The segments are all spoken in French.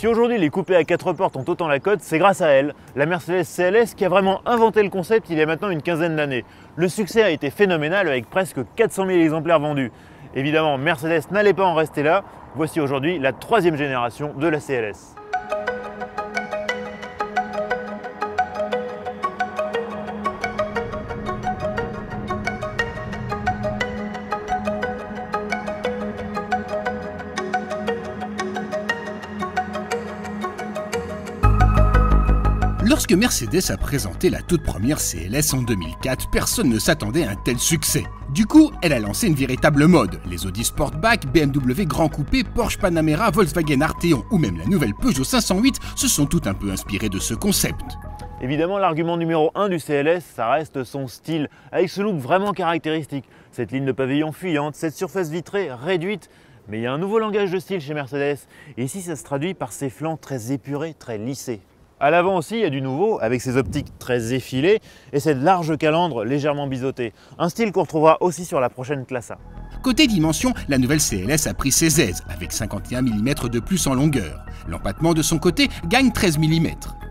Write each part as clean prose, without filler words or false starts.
Si aujourd'hui les coupés à 4 portes ont autant la cote, c'est grâce à elle, la Mercedes CLS qui a vraiment inventé le concept il y a maintenant une quinzaine d'années. Le succès a été phénoménal avec presque 400 000 exemplaires vendus. Évidemment, Mercedes n'allait pas en rester là. Voici aujourd'hui la 3e génération de la CLS. Lorsque Mercedes a présenté la toute première CLS en 2004, personne ne s'attendait à un tel succès. Du coup, elle a lancé une véritable mode. Les Audi Sportback, BMW Grand Coupé, Porsche Panamera, Volkswagen Arteon ou même la nouvelle Peugeot 508 se sont tout un peu inspirés de ce concept. Évidemment, l'argument numéro 1 du CLS, ça reste son style, avec ce look vraiment caractéristique. Cette ligne de pavillon fuyante, cette surface vitrée réduite. Mais il y a un nouveau langage de style chez Mercedes. Et ici, ça se traduit par ses flancs très épurés, très lissés. À l'avant aussi, il y a du nouveau, avec ses optiques très effilées et cette large calandre légèrement biseautée. Un style qu'on retrouvera aussi sur la prochaine classe A. Côté dimension, la nouvelle CLS a pris ses aises, avec 51 mm de plus en longueur. L'empattement de son côté gagne 13 mm.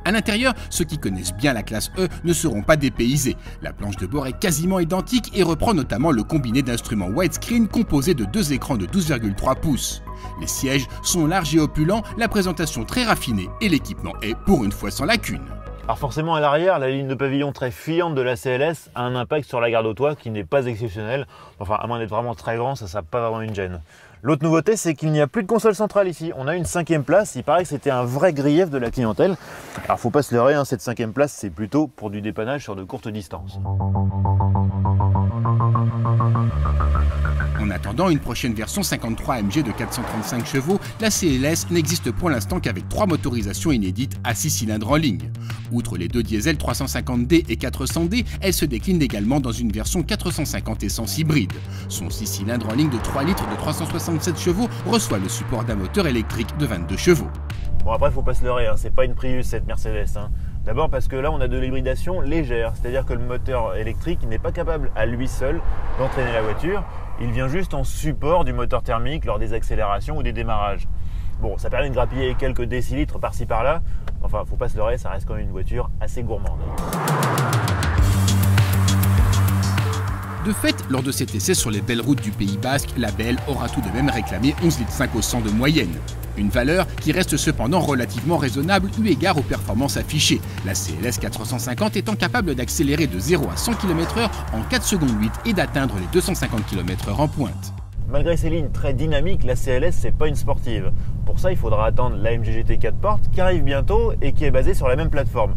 À l'intérieur, ceux qui connaissent bien la classe E ne seront pas dépaysés. La planche de bord est quasiment identique et reprend notamment le combiné d'instruments widescreen composé de 2 écrans de 12,3 pouces. Les sièges sont larges et opulents, la présentation très raffinée et l'équipement est pour une fois sans lacune. Alors forcément à l'arrière, la ligne de pavillon très fuyante de la CLS a un impact sur la garde au toit qui n'est pas exceptionnel. Enfin, à moins d'être vraiment très grand, ça n'a pas vraiment une gêne. L'autre nouveauté, c'est qu'il n'y a plus de console centrale ici. On a une 5e place, il paraît que c'était un vrai grief de la clientèle. Alors faut pas se leurrer, cette 5e place, c'est plutôt pour du dépannage sur de courtes distances. En attendant une prochaine version 53 AMG de 435 chevaux, la CLS n'existe pour l'instant qu'avec 3 motorisations inédites à 6 cylindres en ligne. Outre les 2 diesels 350D et 400D, elle se décline également dans une version 450 essence hybride. Son 6 cylindres en ligne de 3 litres de 367 chevaux reçoit le support d'un moteur électrique de 22 chevaux. Bon après, faut pas se leurrer, c'est pas une Prius cette Mercedes. D'abord parce que là, on a de l'hybridation légère, c'est-à-dire que le moteur électrique n'est pas capable à lui seul d'entraîner la voiture. Il vient juste en support du moteur thermique lors des accélérations ou des démarrages. Bon, ça permet de grappiller quelques décilitres par-ci par-là. Enfin, faut pas se leurrer, ça reste quand même une voiture assez gourmande. De fait, lors de cet essai sur les belles routes du Pays Basque, la belle aura tout de même réclamé 11,5 litres au 100 de moyenne. Une valeur qui reste cependant relativement raisonnable eu égard aux performances affichées, la CLS 450 étant capable d'accélérer de 0 à 100 km/h en 4 secondes 8 et d'atteindre les 250 km/h en pointe. Malgré ces lignes très dynamiques, la CLS c'est pas une sportive. Pour ça, il faudra attendre l'AMG GT 4 portes qui arrive bientôt et qui est basée sur la même plateforme.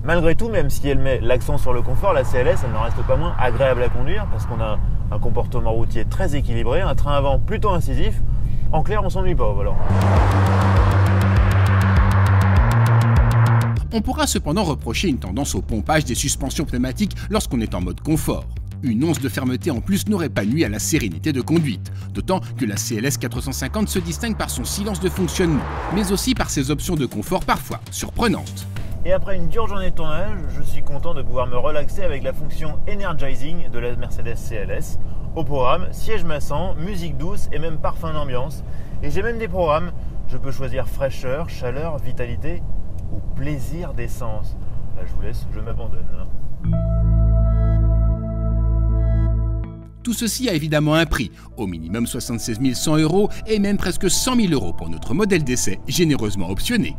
Malgré tout, même si elle met l'accent sur le confort, la CLS elle n'en reste pas moins agréable à conduire parce qu'on a un comportement routier très équilibré, un train avant plutôt incisif. En clair, on s'ennuie pas au volant. On pourra cependant reprocher une tendance au pompage des suspensions pneumatiques lorsqu'on est en mode confort. Une once de fermeté en plus n'aurait pas nui à la sérénité de conduite, d'autant que la CLS 450 se distingue par son silence de fonctionnement, mais aussi par ses options de confort parfois surprenantes. Et après une dure journée de tournage, je suis content de pouvoir me relaxer avec la fonction Energizing de la Mercedes CLS. Au programme, siège massant, musique douce et même parfum d'ambiance. Et j'ai même des programmes, je peux choisir fraîcheur, chaleur, vitalité ou plaisir d'essence. Là je vous laisse, je m'abandonne. Tout ceci a évidemment un prix, au minimum 76 100 € et même presque 100 000 € pour notre modèle d'essai généreusement optionné.